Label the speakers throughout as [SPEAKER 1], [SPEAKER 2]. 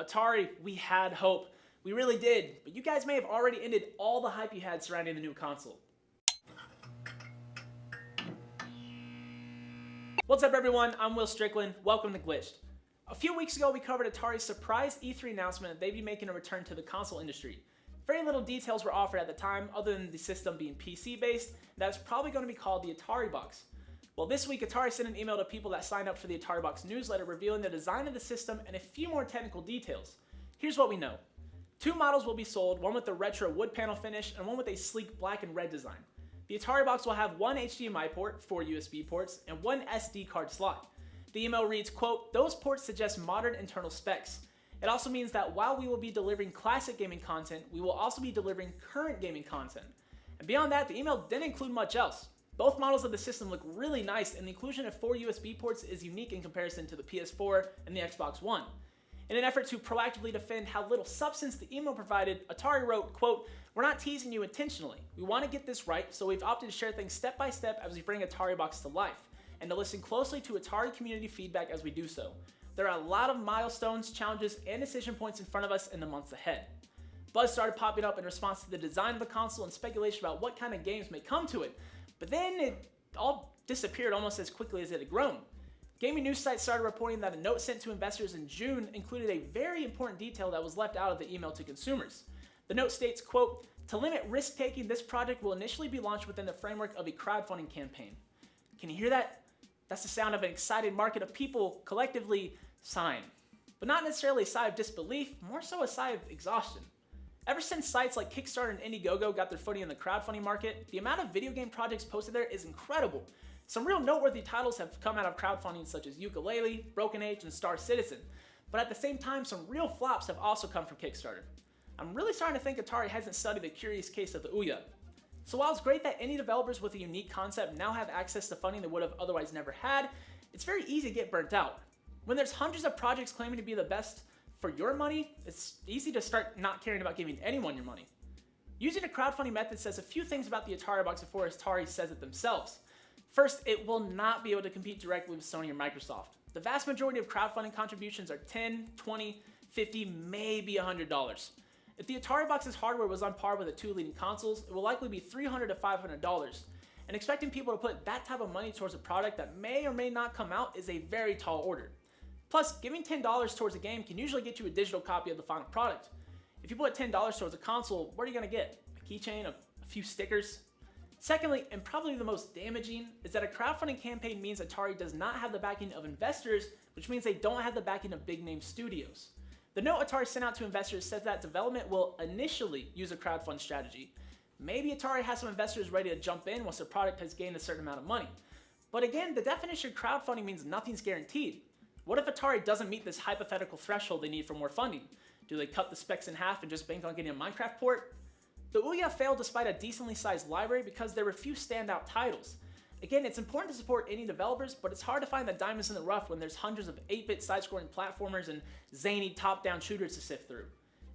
[SPEAKER 1] Atari, we had hope. We really did, but you guys may have already ended all the hype you had surrounding the new console. What's up everyone, I'm Will Strickland, welcome to Glitched. A few weeks ago we covered Atari's surprise E3 announcement that they'd be making a return to the console industry. Very little details were offered at the time other than the system being PC based, and that's probably going to be called the AtariBox. Well, this week Atari sent an email to people that signed up for the AtariBox newsletter revealing the design of the system and a few more technical details. Here's what we know. 2 models will be sold, one with the retro wood panel finish and one with a sleek black and red design. The AtariBox will have 1 HDMI port, 4 USB ports, and 1 SD card slot. The email reads, quote, "Those ports suggest modern internal specs. It also means that while we will be delivering classic gaming content, we will also be delivering current gaming content." And beyond that, the email didn't include much else. Both models of the system look really nice, and the inclusion of 4 USB ports is unique in comparison to the PS4 and the Xbox One. In an effort to proactively defend how little substance the email provided, Atari wrote, quote, "We're not teasing you intentionally. We want to get this right, so we've opted to share things step by step as we bring AtariBox to life, and to listen closely to Atari community feedback as we do so. There are a lot of milestones, challenges, and decision points in front of us in the months ahead." Buzz started popping up in response to the design of the console and speculation about what kind of games may come to it, but then it all disappeared almost as quickly as it had grown. Gaming news sites started reporting that a note sent to investors in June included a very important detail that was left out of the email to consumers. The note states, quote, "To limit risk-taking, this project will initially be launched within the framework of a crowdfunding campaign." Can you hear that? That's the sound of an excited market of people collectively sighing. But not necessarily a sigh of disbelief, more so a sigh of exhaustion. Ever since sites like Kickstarter and Indiegogo got their footing in the crowdfunding market, the amount of video game projects posted there is incredible. Some real noteworthy titles have come out of crowdfunding such as Yooka-Laylee, Broken Age, and Star Citizen, but at the same time some real flops have also come from Kickstarter. I'm really starting to think Atari hasn't studied the curious case of the Ouya. So while it's great that any developers with a unique concept now have access to funding they would have otherwise never had, it's very easy to get burnt out. When there's hundreds of projects claiming to be the best for your money, it's easy to start not caring about giving anyone your money. Using a crowdfunding method says a few things about the AtariBox before Atari says it themselves. First, it will not be able to compete directly with Sony or Microsoft. The vast majority of crowdfunding contributions are $10, $20, $50, maybe $100. If the AtariBox's hardware was on par with the 2 leading consoles, it will likely be $300 to $500. And expecting people to put that type of money towards a product that may or may not come out is a very tall order. Plus, giving $10 towards a game can usually get you a digital copy of the final product. If you put $10 towards a console, what are you going to get? A keychain, a few stickers? Secondly, and probably the most damaging, is that a crowdfunding campaign means Atari does not have the backing of investors, which means they don't have the backing of big-name studios. The note Atari sent out to investors says that development will initially use a crowdfund strategy. Maybe Atari has some investors ready to jump in once the product has gained a certain amount of money. But again, the definition of crowdfunding means nothing's guaranteed. What if Atari doesn't meet this hypothetical threshold they need for more funding? Do they cut the specs in half and just bank on getting a Minecraft port? The Ouya failed despite a decently sized library because there were few standout titles. Again, it's important to support indie developers, but it's hard to find the diamonds in the rough when there's hundreds of 8-bit side-scrolling platformers and zany top-down shooters to sift through.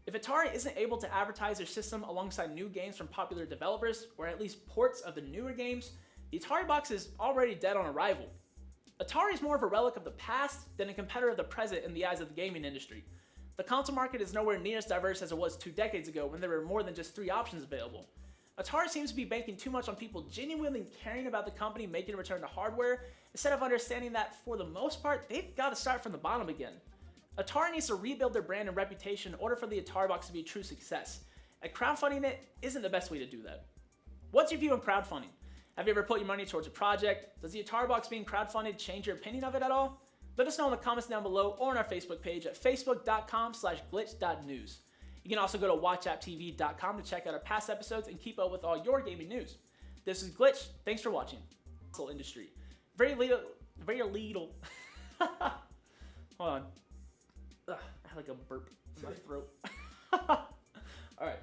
[SPEAKER 1] If Atari isn't able to advertise their system alongside new games from popular developers, or at least ports of the newer games, the AtariBox is already dead on arrival. Atari is more of a relic of the past than a competitor of the present in the eyes of the gaming industry. The console market is nowhere near as diverse as it was 2 decades ago when there were more than just 3 options available. Atari seems to be banking too much on people genuinely caring about the company making a return to hardware, instead of understanding that, for the most part, they've got to start from the bottom again. Atari needs to rebuild their brand and reputation in order for the AtariBox to be a true success, and crowdfunding it isn't the best way to do that. What's your view on crowdfunding? Have you ever put your money towards a project? Does the AtariBox being crowdfunded change your opinion of it at all? Let us know in the comments down below or on our Facebook page at facebook.com/glitch.news. You can also go to watchapptv.com to check out our past episodes and keep up with all your gaming news. This is Glitch. Thanks for watching. Console industry. Very little. Hold on. Ugh, I had like a burp in my throat. All right.